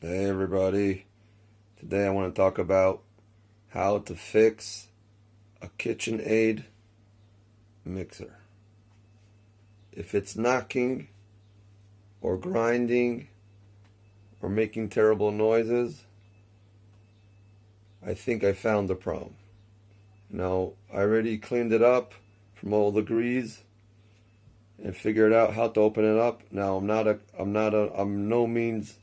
Hey everybody, today I want to talk about how to fix a KitchenAid mixer. If it's knocking or grinding or making terrible noises, I think I found the problem. Now, I already cleaned it up from all the grease and figured out how to open it up. Now, I'm no means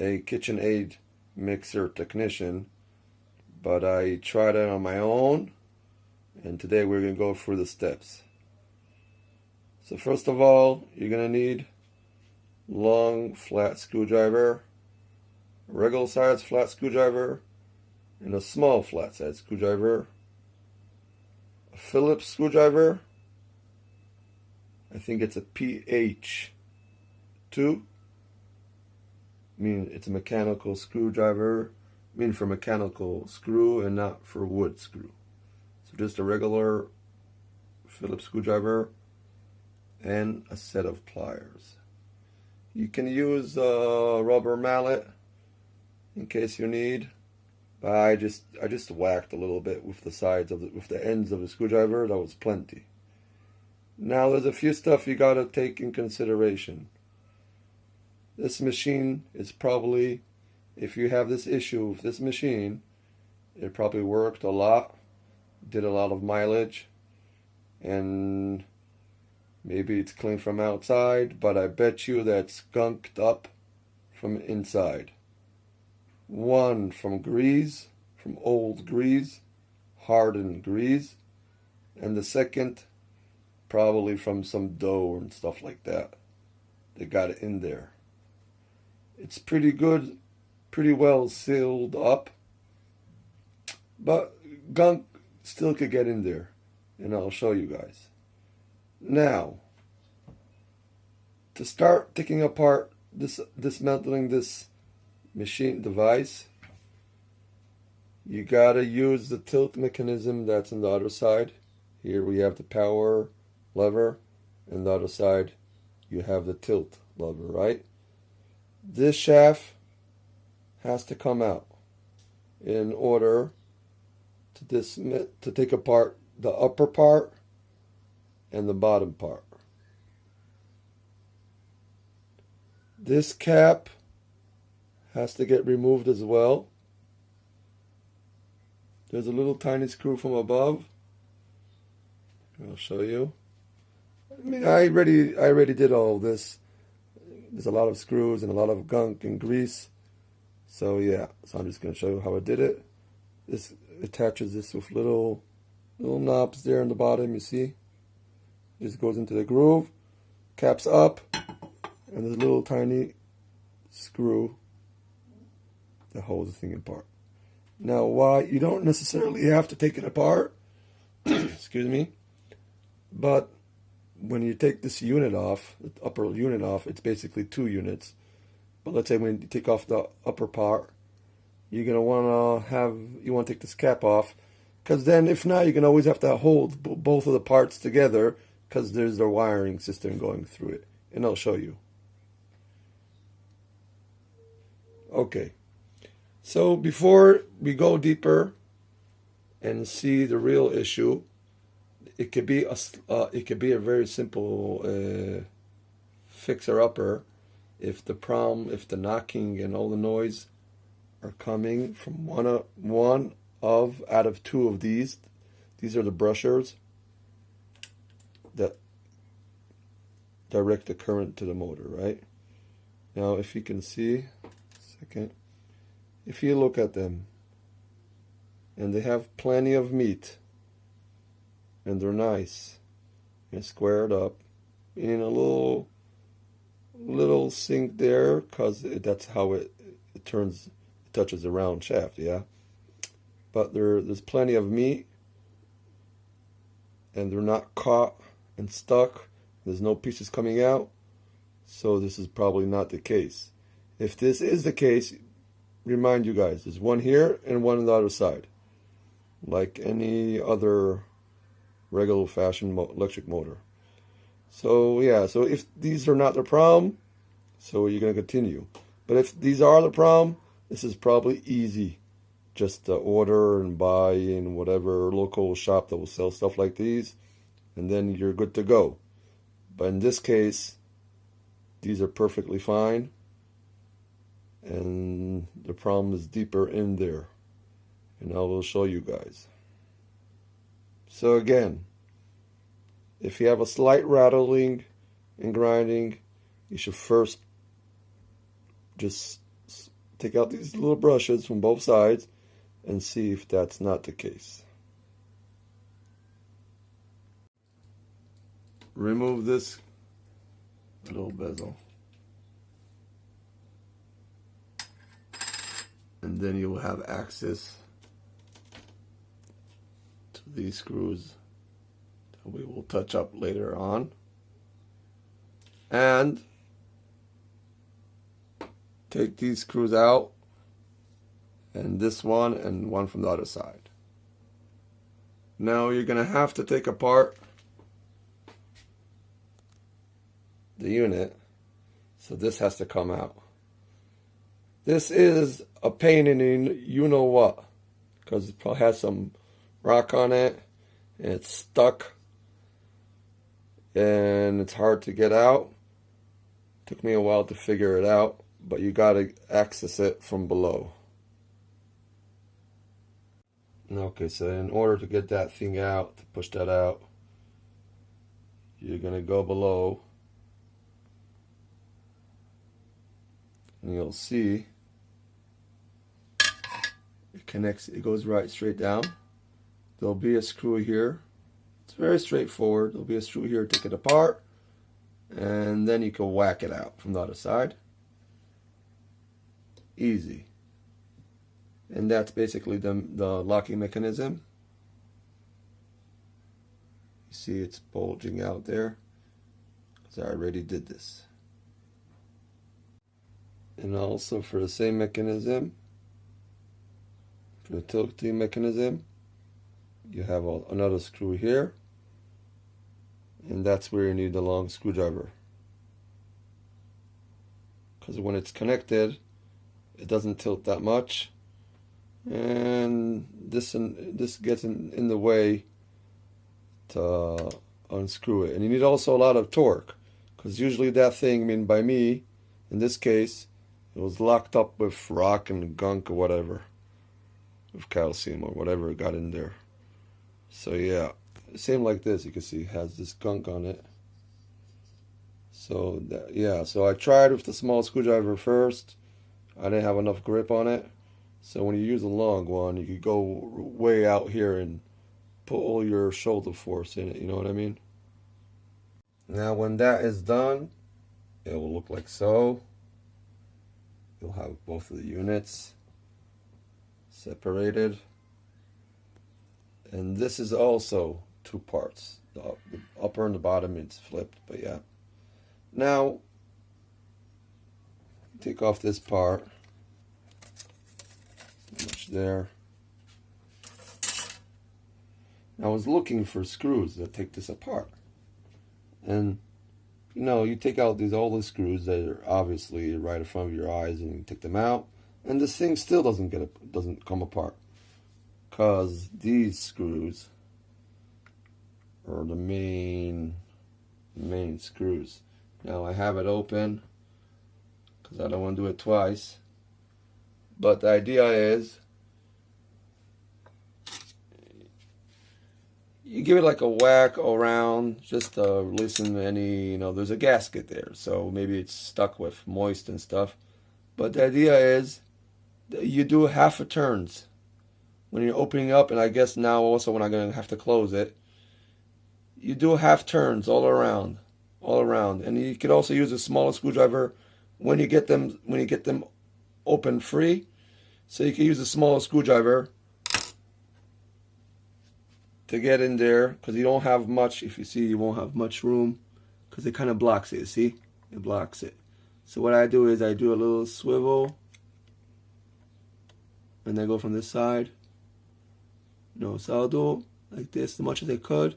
a KitchenAid mixer technician, but I tried it on my own, and today we're going to go through the steps. So first of all, you're going to need long flat screwdriver, a regular size flat screwdriver, and a small flat size screwdriver, a Phillips screwdriver, I think it's a PH2, it's a mechanical screwdriver, for mechanical screw and not for wood screw. So just a regular Phillips screwdriver and a set of pliers. You can use a rubber mallet in case you need, but I just whacked a little bit with the sides of with the ends of the screwdriver. That was plenty. Now there's a few stuff you gotta take in consideration. This machine is probably, if you have this issue with this machine, it probably worked a lot, did a lot of mileage, and maybe it's clean from outside, but I bet you that's skunked up from inside. One, from grease, from old grease, hardened grease, and the second, probably from some dough and stuff like that. They got it in there. It's pretty good, pretty well sealed up, but gunk still could get in there, and I'll show you guys. Now, to start taking apart dismantling this machine device, you gotta use the tilt mechanism that's on the other side. Here we have the power lever, and the other side you have the tilt lever, right? This shaft has to come out in order to take apart the upper part and the bottom part. This cap has to get removed as well. There's a little tiny screw from above. I'll show you. I already did all this. There's a lot of screws and a lot of gunk and grease. So yeah, so I'm just going to show you how I did it. This attaches this with little knobs there on the bottom, you see? Just goes into the groove, caps up, and there's a little tiny screw that holds the thing apart. Now, why you don't necessarily have to take it apart, excuse me, but when you take this unit off, the upper unit off, it's basically 2 units. But let's say when you take off the upper part, you're gonna want to take this cap off, because then if not, you're gonna always have to hold both of the parts together, because there's the wiring system going through it, and I'll show you. Okay, so before we go deeper and see the real issue, it could be a very simple fixer-upper if the knocking and all the noise are coming from one out of 2 of these. These are the brushers that direct the current to the motor, right? Now, if you can see, if you look at them, and they have plenty of meat, and they're nice and squared up in a little sink there, because that's how it touches the round shaft, yeah. But there's plenty of meat, and they're not caught and stuck. There's no pieces coming out, so this is probably not the case. If this is the case, remind you guys, there's one here and one on the other side, like any other regular fashion electric motor. So yeah, so if these are not the problem, so you're going to continue. But if these are the problem, this is probably easy. Just to order and buy in whatever local shop that will sell stuff like these, and then you're good to go. But in this case, these are perfectly fine, and the problem is deeper in there, and I will show you guys. So again, if you have a slight rattling and grinding, you should first just take out these little brushes from both sides and see if that's not the case. Remove this little bezel, and then you will have access to these screws that we will touch up later on. And take these screws out, and this one and one from the other side. Now you're going to have to take apart the unit, so this has to come out. This is a pain in the you know what, because it probably has some rock on it and it's stuck and it's hard to get out. Took me a while to figure it out, but you got to access it from below. Okay, so in order to get that thing out, to push that out, you're going to go below, and you'll see it connects, it goes right straight down. There'll be a screw here. It's very straightforward. There'll be a screw here, take it apart, and then you can whack it out from the other side. Easy. And that's basically the locking mechanism. You see it's bulging out there because I already did this. And also for the same mechanism, for the tilting mechanism, you have another screw here, and that's where you need the long screwdriver, because when it's connected it doesn't tilt that much, and this gets in the way to unscrew it. And you need also a lot of torque, because usually that thing, I mean by me, in this case, it was locked up with rock and gunk or whatever, with calcium or whatever got in there. So yeah, same like this, you can see it has this gunk on it. So that, yeah, so I tried with the small screwdriver first. I didn't have enough grip on it. So when you use a long one, you could go way out here and put all your shoulder force in it, you know what I mean? Now when that is done, it will look like so. You'll have both of the units separated. And this is also two parts. The upper and the bottom, it's flipped, but yeah. Now, take off this part. Much there. I was looking for screws that take this apart. And you know, you take out all the screws that are obviously right in front of your eyes, and you take them out, and this thing still doesn't come apart, because these screws are the main screws. Now I have it open because I don't want to do it twice, but the idea is you give it like a whack around, just to loosen any, you know, there's a gasket there, so maybe it's stuck with moist and stuff. But the idea is that you do half a turns when you're opening up, and I guess now also when I'm going to have to close it, you do half turns all around. And you could also use a smaller screwdriver when you get them open free. So you can use a smaller screwdriver to get in there, because you don't have much. If you see, you won't have much room because it kind of blocks it. See, it blocks it. So what I do is I do a little swivel, and then go from this side. You know, so I'll do like this as much as I could,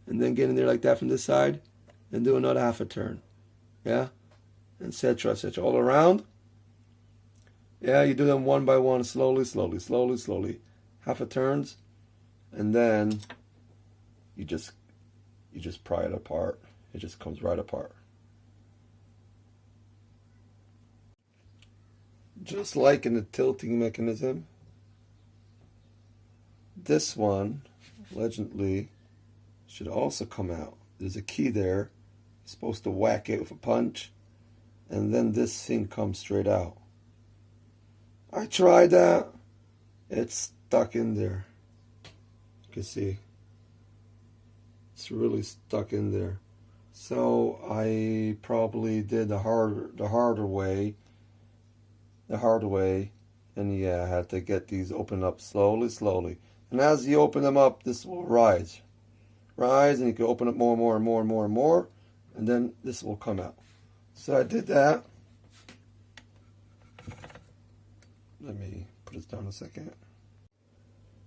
and then get in there like that from this side, and do another half a turn, yeah, etc., etc., all around. Yeah, you do them one by one, slowly, slowly, slowly, slowly. Half a turns, and then you just pry it apart. It just comes right apart. Just like in the tilting mechanism, this one, allegedly, should also come out. There's a key there. You're supposed to whack it with a punch, and then this thing comes straight out. I tried that. It's stuck in there. You can see. It's really stuck in there. So I probably did the harder way. And yeah, I had to get these opened up slowly, slowly. And as you open them up, this will rise, and you can open it more and more and more and more and more, and then this will come out. So I did that. Let me put this down a second.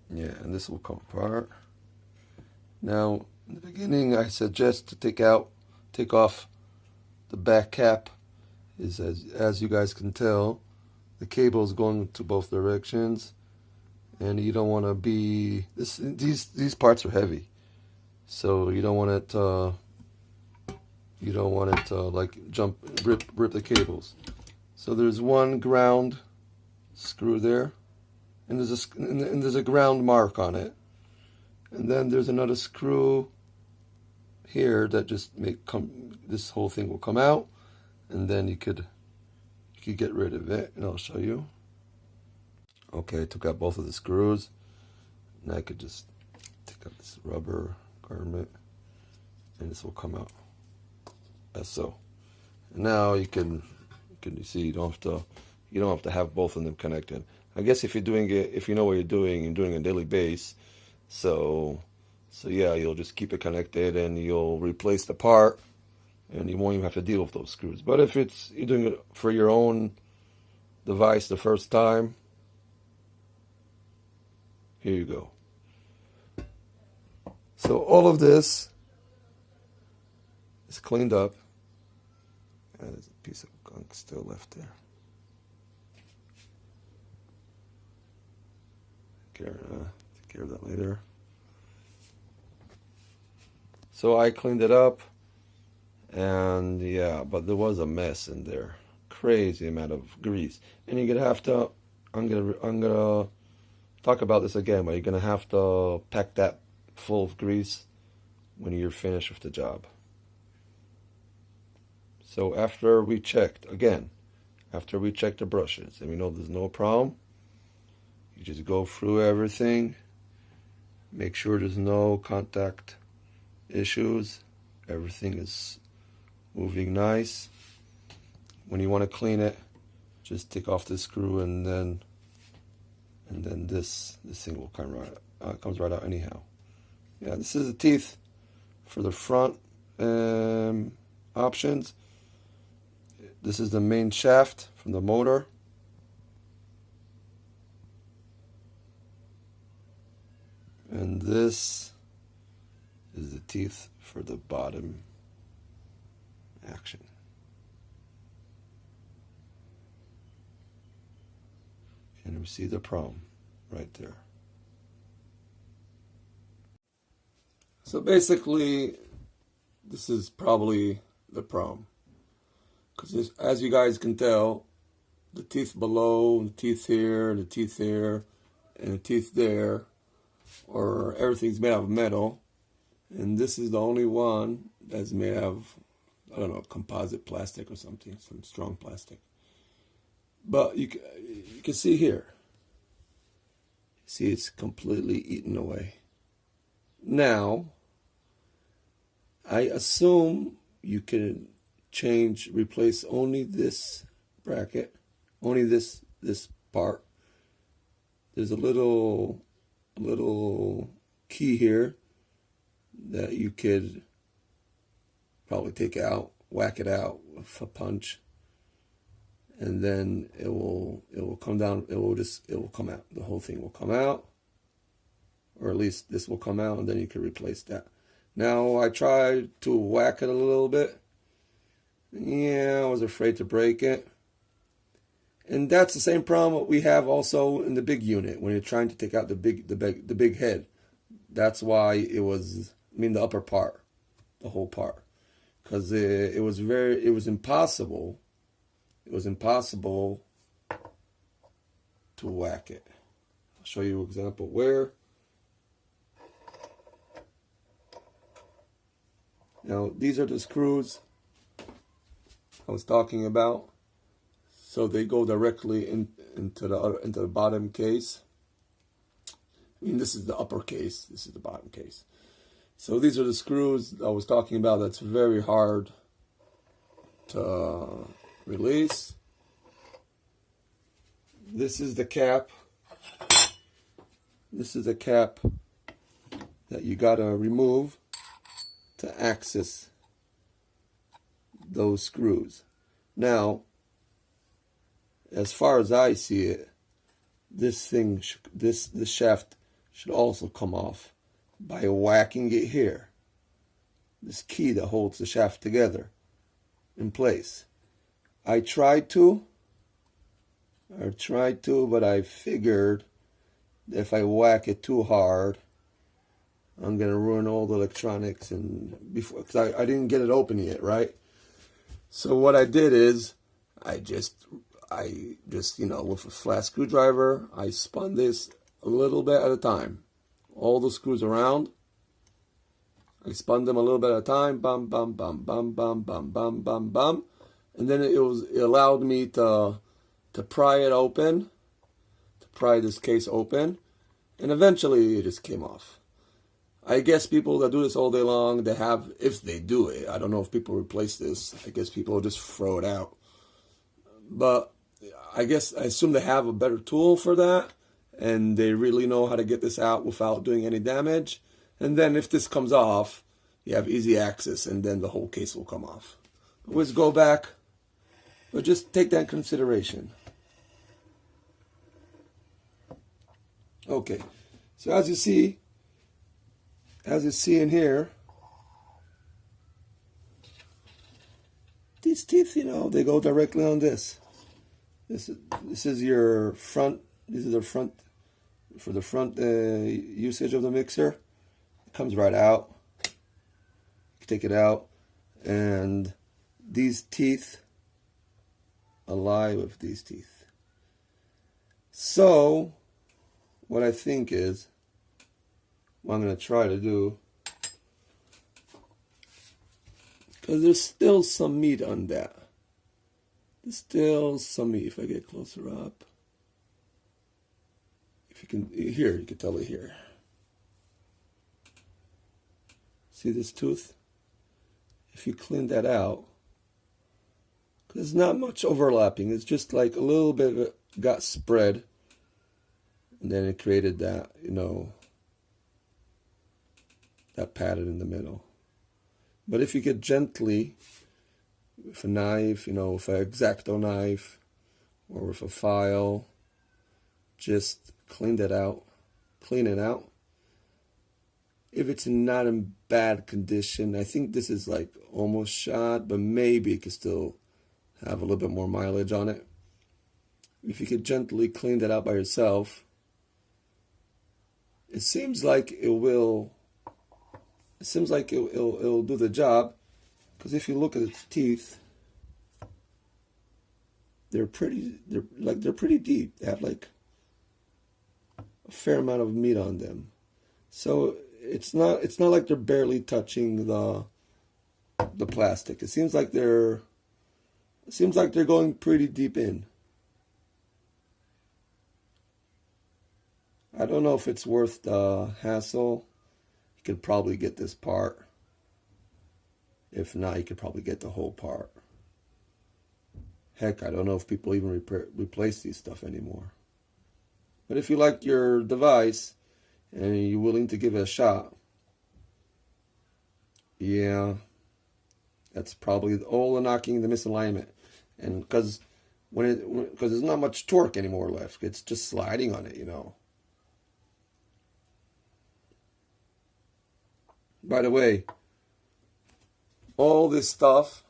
Yeah, and this will come apart. Now, in the beginning, I suggest to take off the back cap. Is as you guys can tell, the cable is going to both directions, and you don't want to be these parts are heavy, so you don't want it to like rip the cables. So there's one ground screw there, and there's a ground mark on it, and then there's another screw here that just this whole thing will come out, and then you could get rid of it, and I'll show you. Okay, I took out both of the screws. Now I could just take out this rubber garment, and this will come out as so. And now you see you don't have to have both of them connected. I guess if you're doing it, if you know what you're doing on a daily basis, so yeah, you'll just keep it connected and you'll replace the part, and you won't even have to deal with those screws. But if you're doing it for your own device the first time, here you go. So all of this is cleaned up. There's a piece of gunk still left there. Take care of that later. So I cleaned it up, and yeah, but there was a mess in there. Crazy amount of grease, and you're gonna have to. I'm gonna talk about this again, but you're gonna have to pack that full of grease when you're finished with the job. So after we checked the brushes, and we know there's no problem, you just go through everything, make sure there's no contact issues, everything is moving nice. When you want to clean it, just take off the screw, and then this thing will come right out. Comes right out anyhow. Yeah, this is the teeth for the front options. This is the main shaft from the motor. And this is the teeth for the bottom action. And we see the problem right there. So basically, this is probably the problem. Because as you guys can tell, the teeth below, the teeth here, the teeth there, and the teeth there, or everything's made out of metal. And this is the only one that's made out of, I don't know, composite plastic or something, some strong plastic. But you can see here. See, it's completely eaten away. Now, I assume you can replace only this bracket, only this part. There's a little key here that you could probably take out, whack it out with a punch, and then it will come down. It will come out. The whole thing will come out, or at least this will come out, and then you can replace that. Now I tried to whack it a little bit. Yeah, I was afraid to break it, And that's the same problem we have also in the big unit when you're trying to take out the big head. That's why it was, I mean, the upper part, the whole part, because it was impossible. It was impossible to whack it. I'll show you an example where. Now these are the screws I was talking about. So they go directly into the bottom case. I mean, this is the upper case. This is the bottom case. So these are the screws I was talking about. That's very hard to release. This is the cap. This is the cap that you gotta remove to access those screws. Now, as far as I see it, this shaft should also come off by whacking it here. This key that holds the shaft together in place. I tried to, but I figured if I whack it too hard, I'm gonna ruin all the electronics, and before, cause I didn't get it open yet, right? So what I did is, I just, you know, with a flat screwdriver, I spun this a little bit at a time. All the screws around, I spun them a little bit at a time, bum, bum, bum, bum, bum, bum, bum, bum, bum. And then it allowed me to pry it open, to pry this case open, and eventually it just came off. I guess people that do this all day long, they have, if they do it, I don't know if people replace this, I guess people just throw it out. But I assume they have a better tool for that, and they really know how to get this out without doing any damage. And then if this comes off, you have easy access, and then the whole case will come off. Let's go back, but just take that in consideration. Okay, so as you see in here, these teeth, you know, they go directly on this. This is your front. This is the front for the front usage of the mixer. It comes right out. You take it out, and these teeth ally with these teeth. So what I think is, what I'm going to try to do, because there's still some meat on that. There's still some meat. If I get closer up, if you can, here, you can tell it here. See this tooth? If you clean that out, there's not much overlapping. It's just like a little bit of it got spread, and then it created that, you know, that pattern in the middle. But if you get gently with a knife, you know, with an X-Acto knife or with a file, just clean it out. If it's not in bad condition, I think this is like almost shot, but maybe it could still have a little bit more mileage on it. If you could gently clean that out by yourself, it seems like it'll do the job, because if you look at its teeth, they're pretty deep. They have like a fair amount of meat on them. So it's not like they're barely touching the plastic. It seems like they're going pretty deep in. I don't know if it's worth the hassle. You could probably get this part. If not, you could probably get the whole part. Heck, I don't know if people even replace these stuff anymore. But if you like your device and you're willing to give it a shot, yeah, that's probably all the knocking the misalignment. And because there's not much torque anymore left, it's just sliding on it, you know. By the way, all this stuff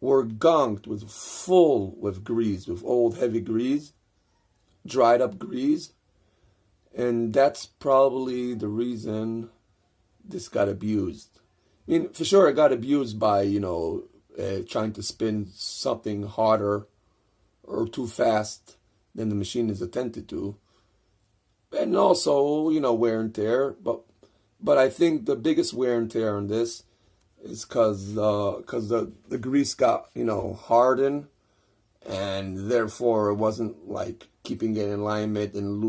were gunked with full with grease, with old heavy grease, dried up grease. And that's probably the reason this got abused. I mean, for sure it got abused by, trying to spin something harder or too fast than the machine is intended to. And also, wear and tear. But I think the biggest wear and tear on this is because the grease got, hardened, and therefore it wasn't like keeping it in alignment and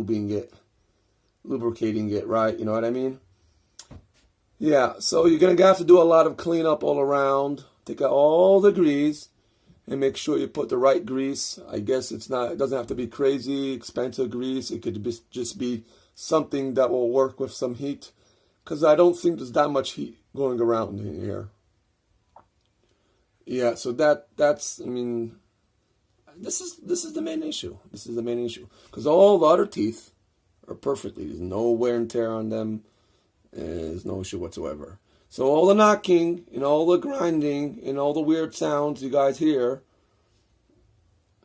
lubricating it right, you know what I mean? Yeah, so you're going to have to do a lot of cleanup all around. Take out all the grease and make sure you put the right grease. I guess it doesn't have to be crazy expensive grease. It could just be something that will work with some heat, because I don't think there's that much heat going around in here. Yeah, so that's, I mean, this is the main issue. This is the main issue, because all the other teeth are perfectly. There's no wear and tear on them. There's no issue whatsoever. So all the knocking and all the grinding and all the weird sounds you guys hear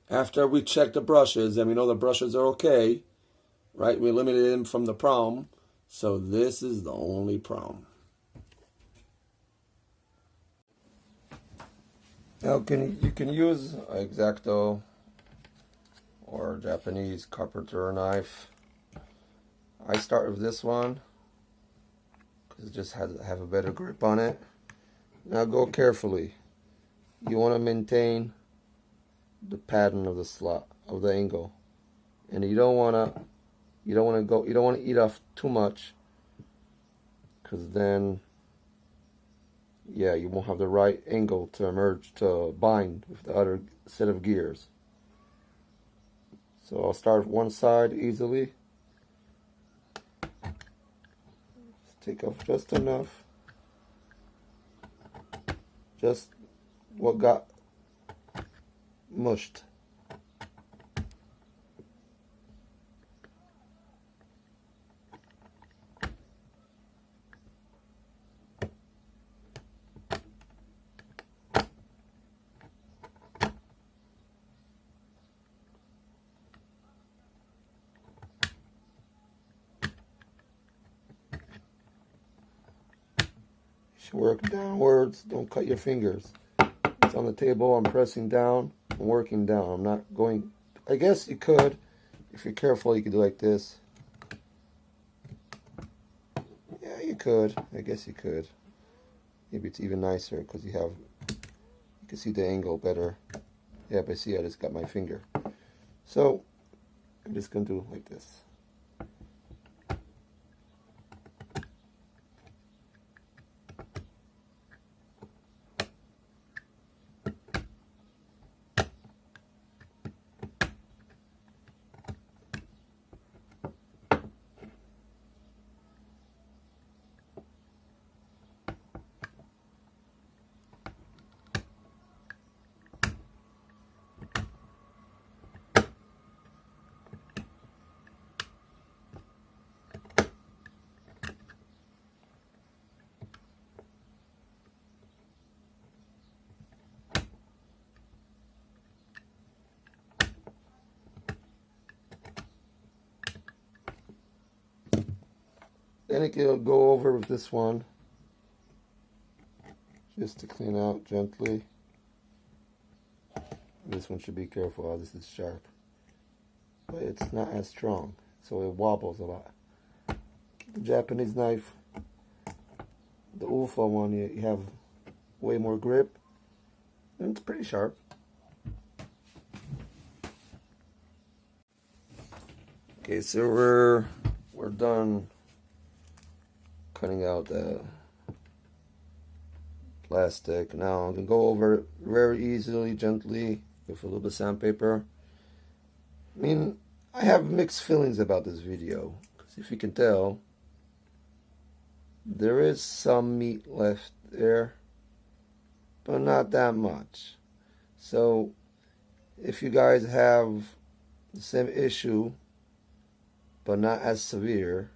after we check the brushes and we know the brushes are okay, right? We eliminated them from the problem. So this is the only problem. Now you can use an X-Acto or Japanese carpenter knife. I start with this one because it just has to have a better grip on it. Now go carefully. You want to maintain the pattern of the slot of the angle, and you don't want to eat off too much, because then you won't have the right angle to bind with the other set of gears. So I'll start one side easily. Take off just enough, just what got mushed. Work downwards, don't cut your fingers. It's on the table, I'm pressing down, I'm working down. I'm not going, I guess you could, if you're careful, you could do like this. Yeah, you could, I guess you could. Maybe it's even nicer because you can see the angle better. Yeah, but see, I just got my finger. So, I'm just going to do like this. Then it can go over with this one, just to clean out gently. This one should be careful. Oh, this is sharp, but it's not as strong, so it wobbles a lot. The Japanese knife, the UFA one, you have way more grip, and it's pretty sharp. Okay, so we're done cutting out the plastic. Now I'm going to go over it very easily, gently, with a little bit of sandpaper. I mean, I have mixed feelings about this video, because if you can tell, there is some meat left there, but not that much. So if you guys have the same issue, but not as severe,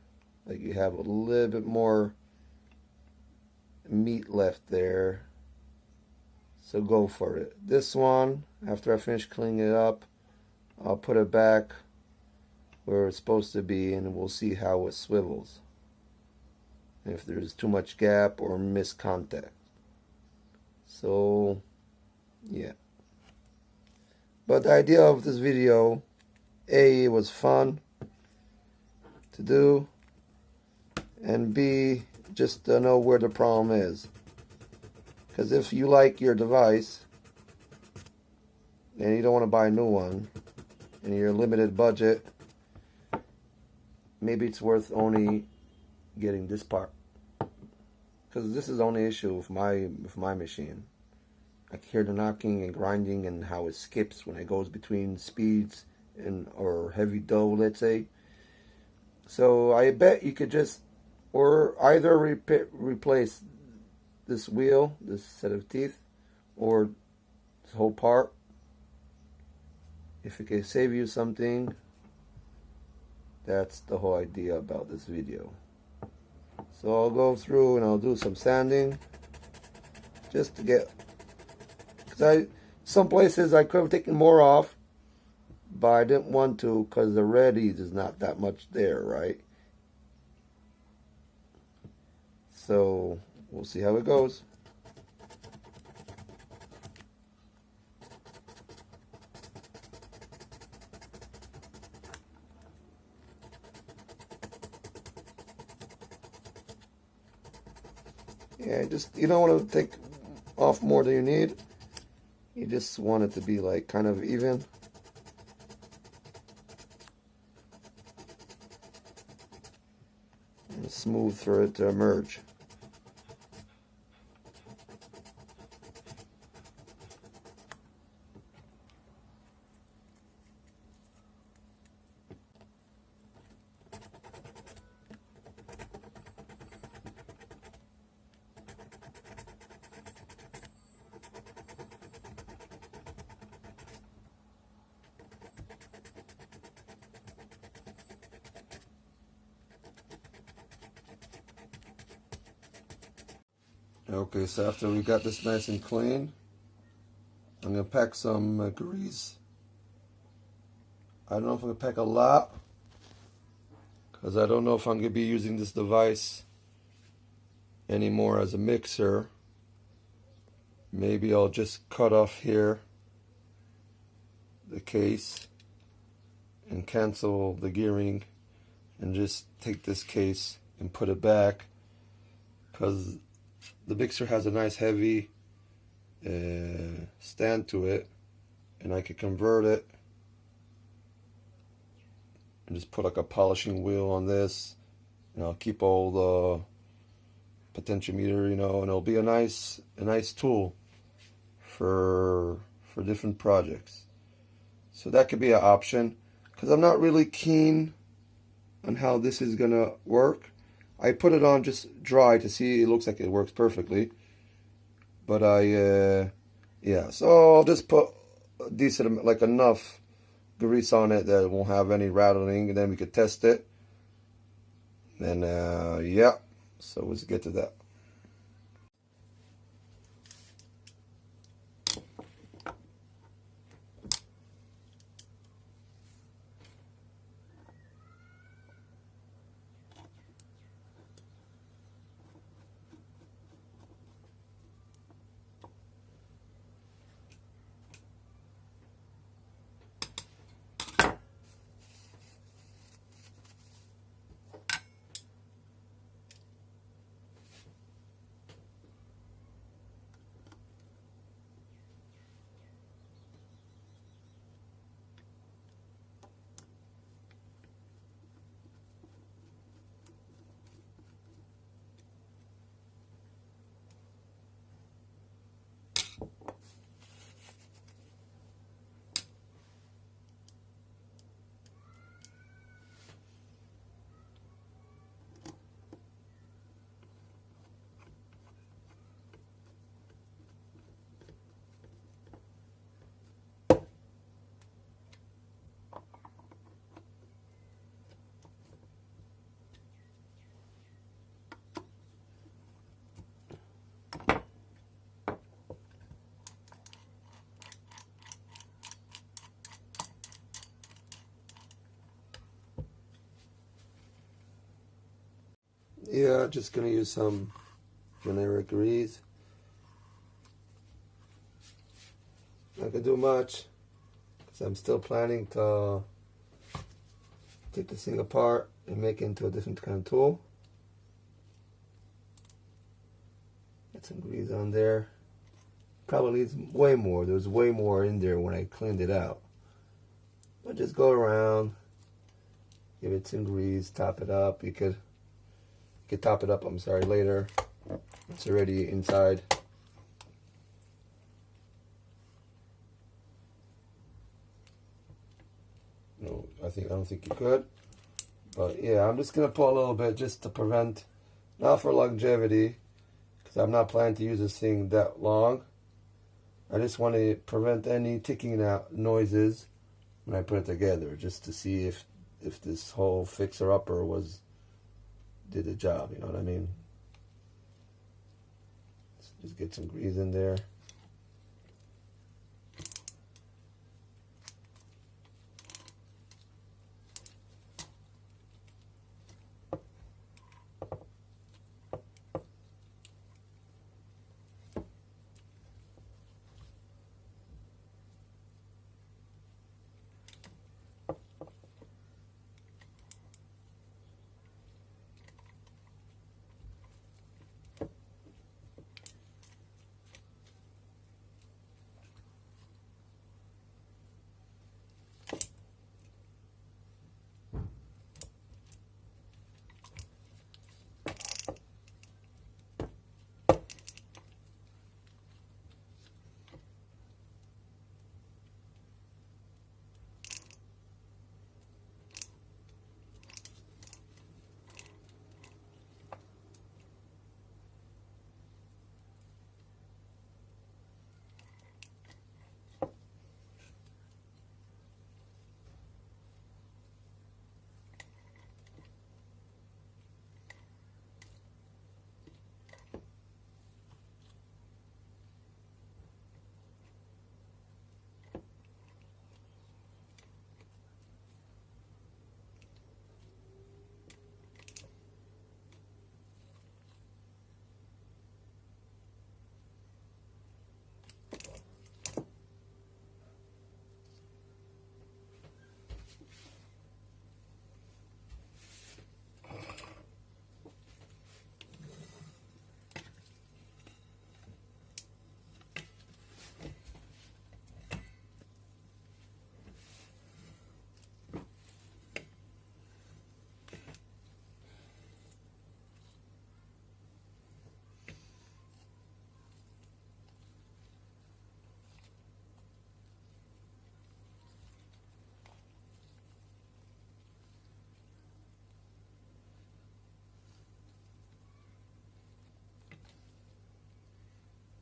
like you have a little bit more meat left there, So go for it. This one, after I finish cleaning it up, I'll put it back where it's supposed to be, and we'll see how it swivels. If there's too much gap or miscontact. So, yeah. But the idea of this video, A, it was fun to do, and B, just to know where the problem is. Because if you like your device and you don't want to buy a new one and you're a limited budget, maybe it's worth only getting this part. Because this is the only issue with my machine. I can hear the knocking and grinding and how it skips when it goes between speeds or heavy dough, let's say. So I bet you could just either replace this wheel, this set of teeth, or this whole part. If it can save you something, that's the whole idea about this video. So I'll go through and I'll do some sanding just to get, because some places I could have taken more off, but I didn't want to because the reddies is not that much there, right? So we'll see how it goes. Yeah, you don't want to take off more than you need. You just want it to be like kind of even. And smooth for it to emerge. Okay, so after we got this nice and clean, I'm going to pack some grease. I don't know if I'm going to pack a lot, because I don't know if I'm going to be using this device anymore as a mixer. Maybe I'll just cut off here the case and cancel the gearing and just take this case and put it back, because the mixer has a nice heavy stand to it, and I could convert it and just put like a polishing wheel on this, and I'll keep all the potentiometer, and it'll be a nice tool for different projects. So that could be an option, because I'm not really keen on how this is gonna work. I put it on just dry to see. It looks like it works perfectly, but yeah. So I'll just put a decent, like enough grease on it that it won't have any rattling, and then we could test it. And yeah. So let's get to that. Yeah, just gonna use some generic grease. Not gonna do much because I'm still planning to take this thing apart and make it into a different kind of tool. Get some grease on there. Probably needs way more. There's way more in there when I cleaned it out. But just go around, give it some grease, top it up. You could top it up, I'm sorry, later. It's already inside. No, I don't think you could. But yeah, I'm just gonna pull a little bit just to prevent, not for longevity, because I'm not planning to use this thing that long. I just want to prevent any ticking out noises when I put it together, just to see if this whole fixer-upper did the job, you know what I mean? So just get some grease in there.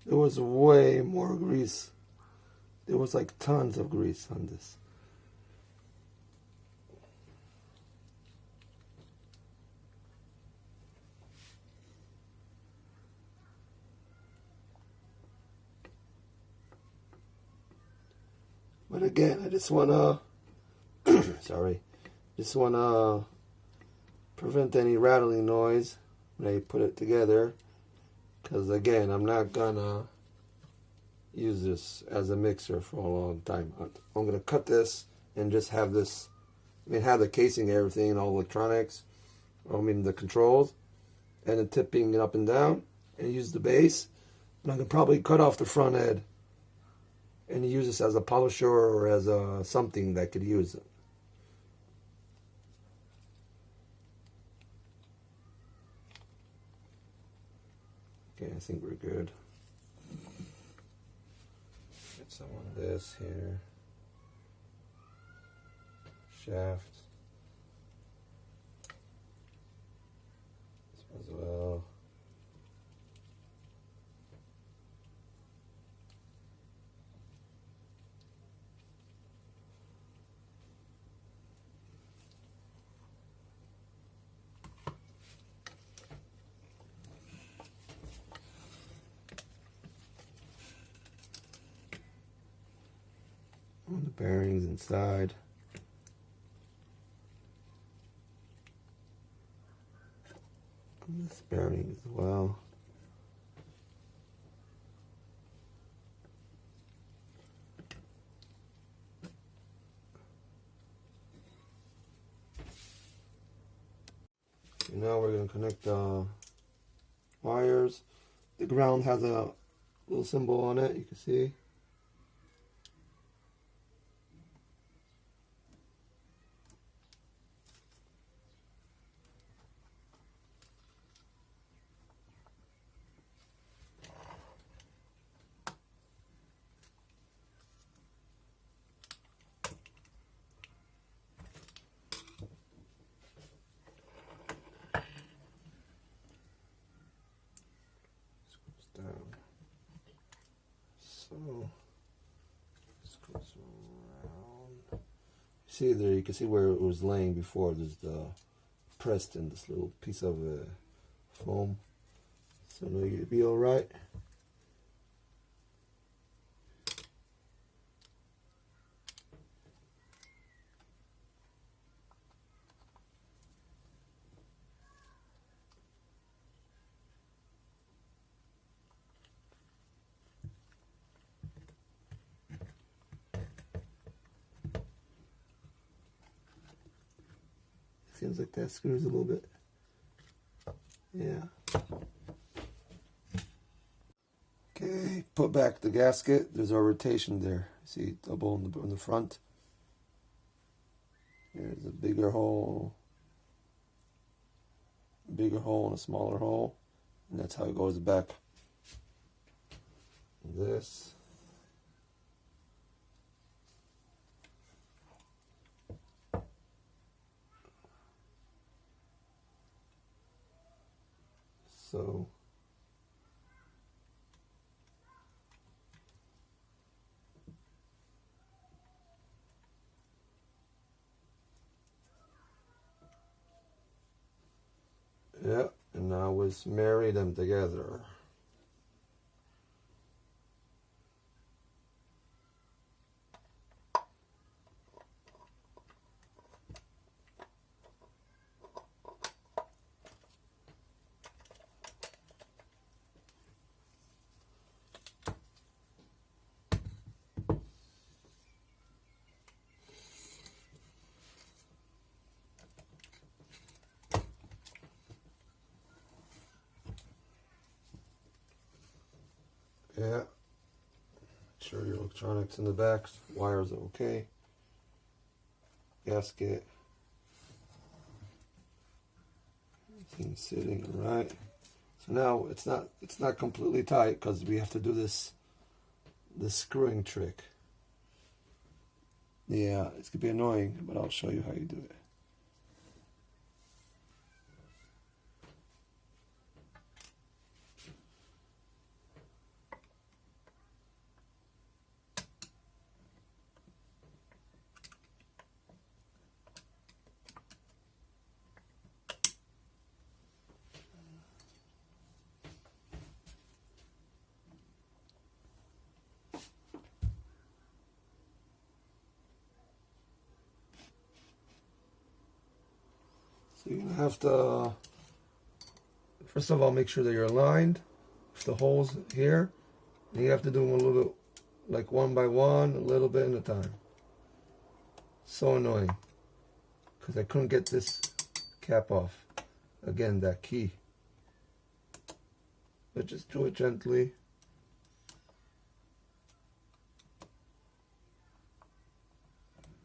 There was way more grease. There was like tons of grease on this. But again, I just wanna just wanna prevent any rattling noise when I put it together. Because again, I'm not gonna use this as a mixer for a long time. I'm gonna cut this and just have this, have the casing and everything and all electronics, the controls, and the tipping it up and down, and use the base. And I can probably cut off the front head and use this as a polisher or as a something that could use it. Okay, I think we're good. Get some of this here. Shaft. This as well. On the bearings inside. And this bearing as well. And now we're going to connect the wires. The ground has a little symbol on it, you can see. Down. So this goes around. See there, you can see where it was laying before. There's the pressed in this little piece of foam. So now you'll be all right. Seems like that screws a little bit. Yeah. Okay, put back the gasket. There's a rotation there. See, double in the front. Here's a bigger hole and a smaller hole, and that's how it goes back. This. So yeah, and now we marry them together. Yeah. Make sure your electronics in the back, wires are okay. Gasket. Everything's sitting right. So now it's not completely tight because we have to do this screwing trick. Yeah, it's gonna be annoying, but I'll show you how you do it. So you're gonna have to, first of all, make sure that you're aligned with the holes here. And you have to do them a little bit, like one by one, a little bit at a time. So annoying, because I couldn't get this cap off. Again, that key. But just do it gently.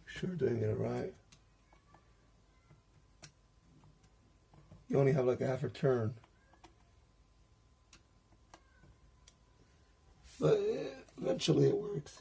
Make sure you're doing it right. You only have like a half a turn. But eventually it works.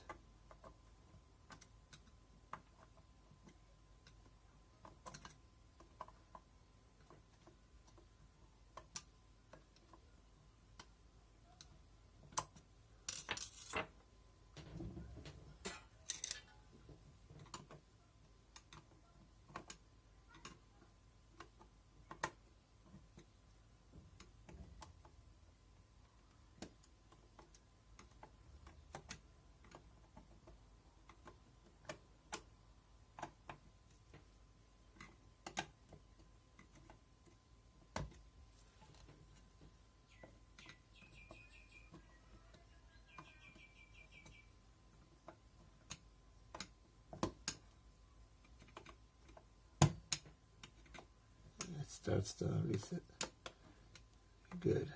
starts to reset. Good.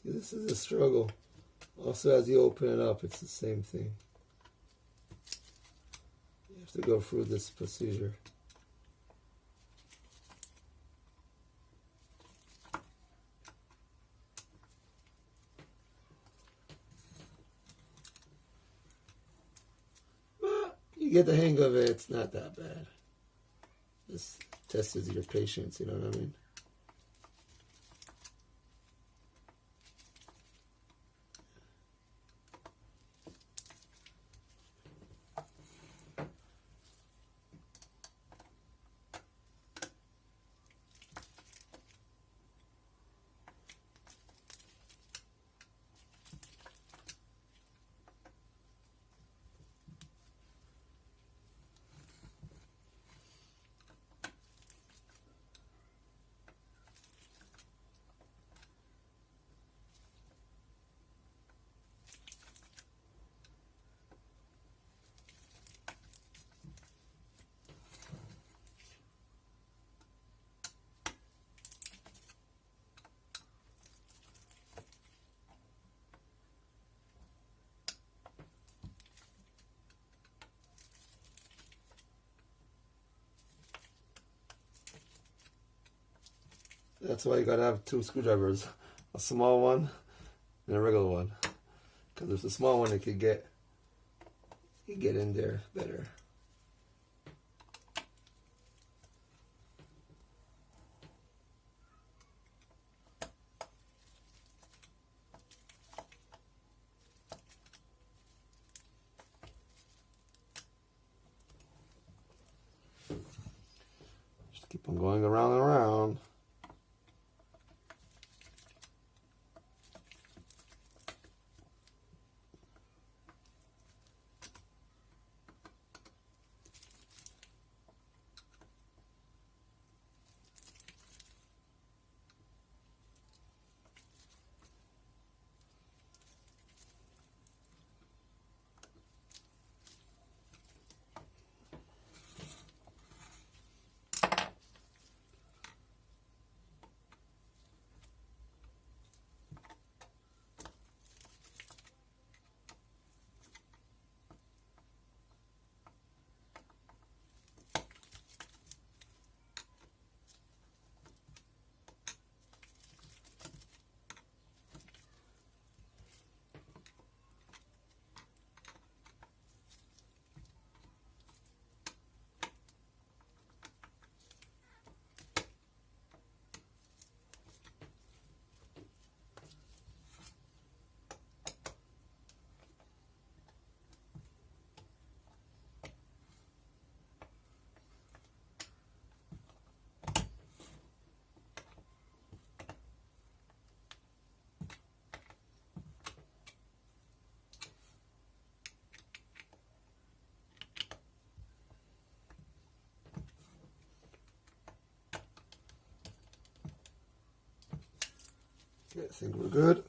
See, this is a struggle. Also, as you open it up, it's the same thing. You have to go through this procedure. But you get the hang of it, it's not that bad. Just tests your patience, you know what I mean? That's why you gotta have two screwdrivers, a small one and a regular one. Because there's a small one that could get in there better. Just keep on going around and around. Okay, I think we're good.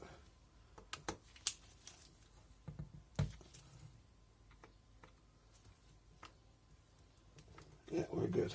Yeah, we're good.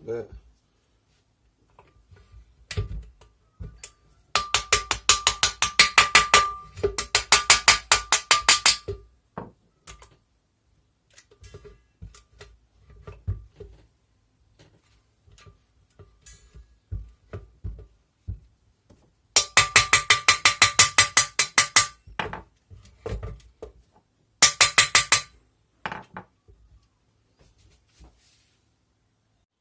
bit.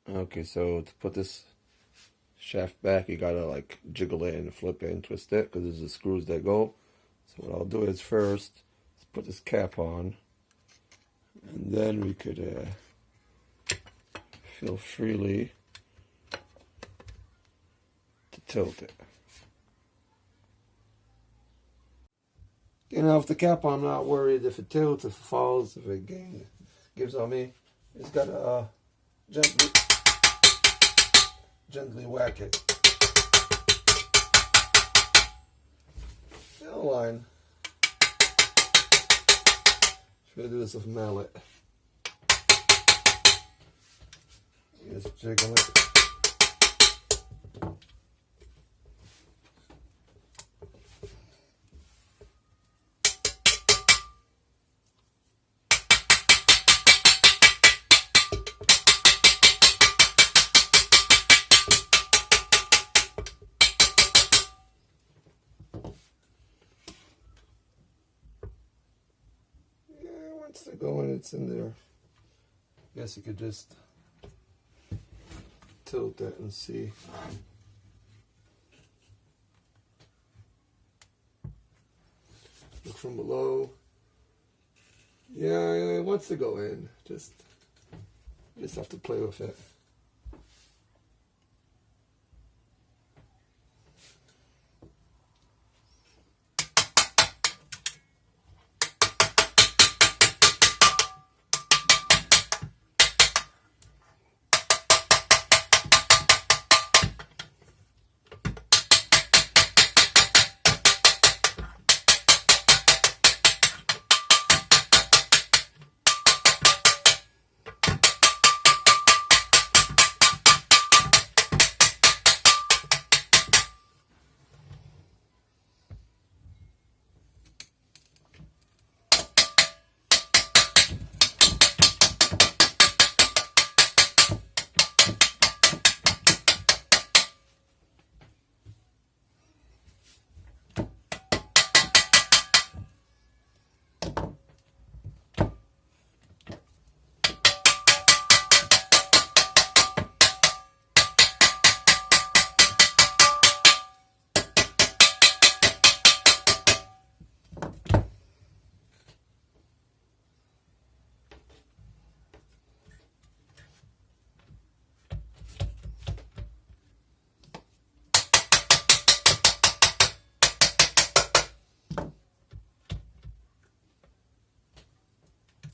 Okay, so to put this shaft back, you gotta like jiggle it and flip it and twist it because there's the screws that go. So what I'll do is first put this cap on, and then we could feel freely to tilt it. You know, with the cap on, I'm not worried if it tilts, if it falls, if it gives on me. It's got to gently whack it. Nail line. Should I do this with a mallet? Just jiggle it. Once they go in, it's in there. I guess you could just tilt that and see. Look from below. Yeah, it wants to go in. Just have to play with it.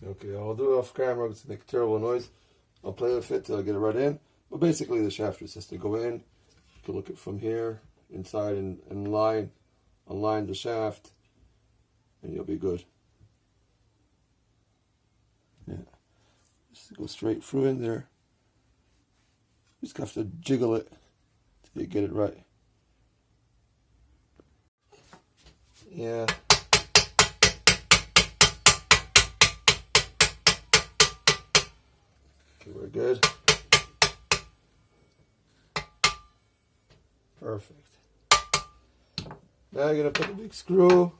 Okay, I'll do it off camera because it makes a terrible noise. I'll play with it till I get it right in. But basically the shaft just has to go in. You can look at from here, inside, and align the shaft, and you'll be good. Yeah, just go straight through in there. Just have to jiggle it till you get it right. Yeah. Okay, we're good. Perfect. Now you're going to put the big screw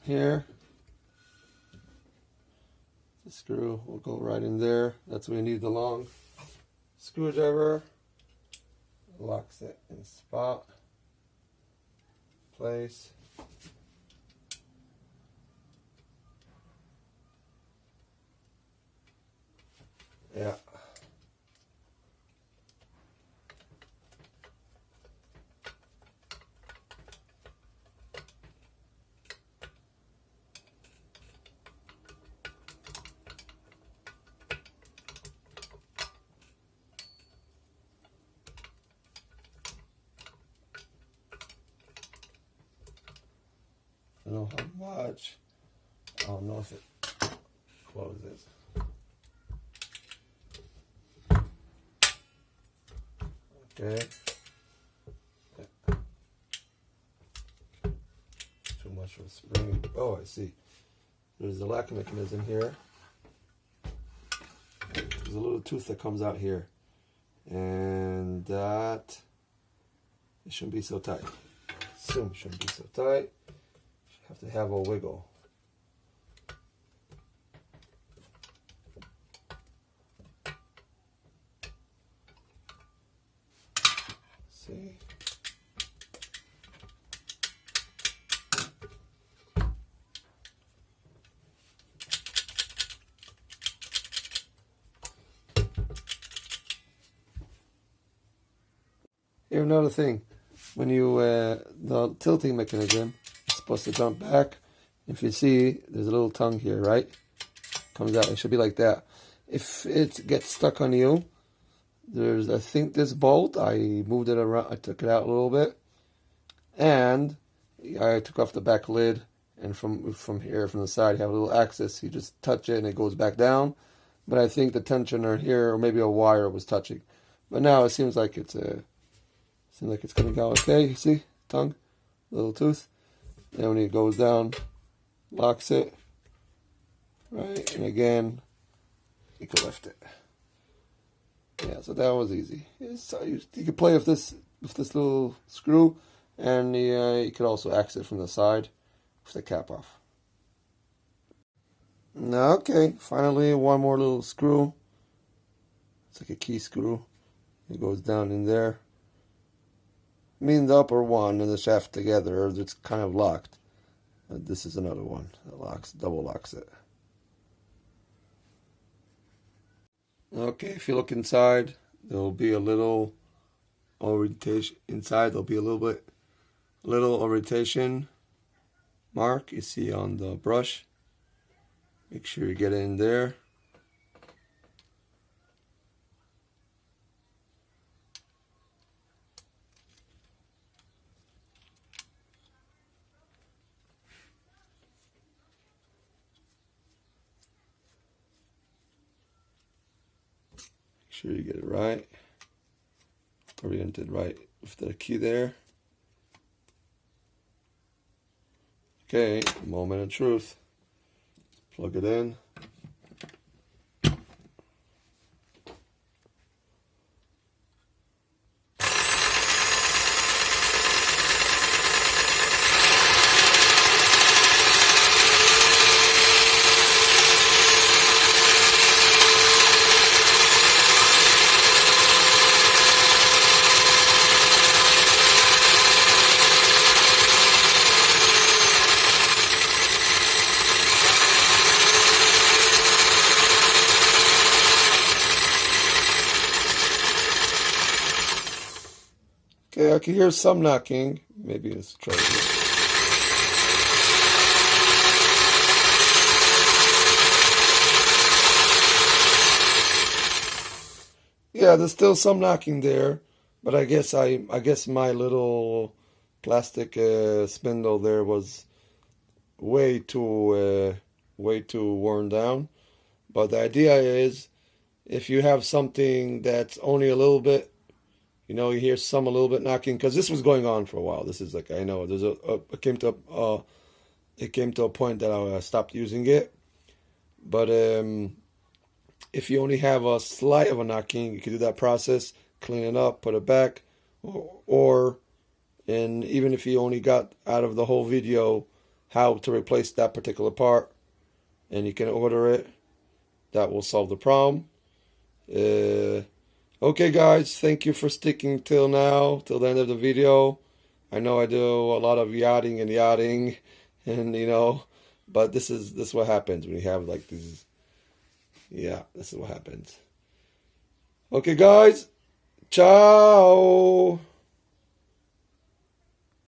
here. The screw will go right in there. That's where you need the long screwdriver. Locks it in spot. Place. Yeah. I don't know how much. I don't know if it closes. Okay. Too much of a spring. Oh, I see. There's the lock mechanism here. There's a little tooth that comes out here. And that, it shouldn't be so tight. Soon shouldn't be so tight. You have to have a wiggle. See? Here, another thing. When you, the tilting mechanism is supposed to jump back. If you see, there's a little tongue here, right? Comes out. It should be like that. If it gets stuck on you, there's, I think, this bolt. I moved it around. I took it out a little bit. And I took off the back lid. And from here, from the side, you have a little axis. You just touch it and it goes back down. But I think the tensioner here, or maybe a wire was touching. But now it seems like it's coming out okay. You see? Tongue, little tooth. And when it goes down, locks it. Right? And again, you can lift it. Yeah, so that was easy. You could play with this little screw, and you could also access it from the side with the cap off. Okay, finally one more little screw. It's like a key screw. It goes down in there. Me and the upper one and the shaft together, it's kind of locked. This is another one that locks, double locks it. Okay, if you look inside, there will be a little orientation inside. There'll be a little orientation mark you see on the brush. Make sure you get it in there. Make sure you get it right, oriented right with the key there. Okay, moment of truth. Plug it in. Okay, I can hear some knocking. Maybe let's try it. Yeah, there's still some knocking there, but I guess my little plastic spindle there was way too worn down. But the idea is, if you have something that's only a little bit, you know, you hear a little bit knocking, because this was going on for a while. This is like, I know there's it came to a point that I stopped using it. But if you only have a slight of a knocking, you can do that process, clean it up, put it back, and even if you only got out of the whole video how to replace that particular part, and you can order it, that will solve the problem. Okay guys, thank you for sticking till now, till the end of the video. I know I do a lot of yachting, and you know, but this is what happens when you have like these. Yeah, this is what happens. Okay guys, ciao.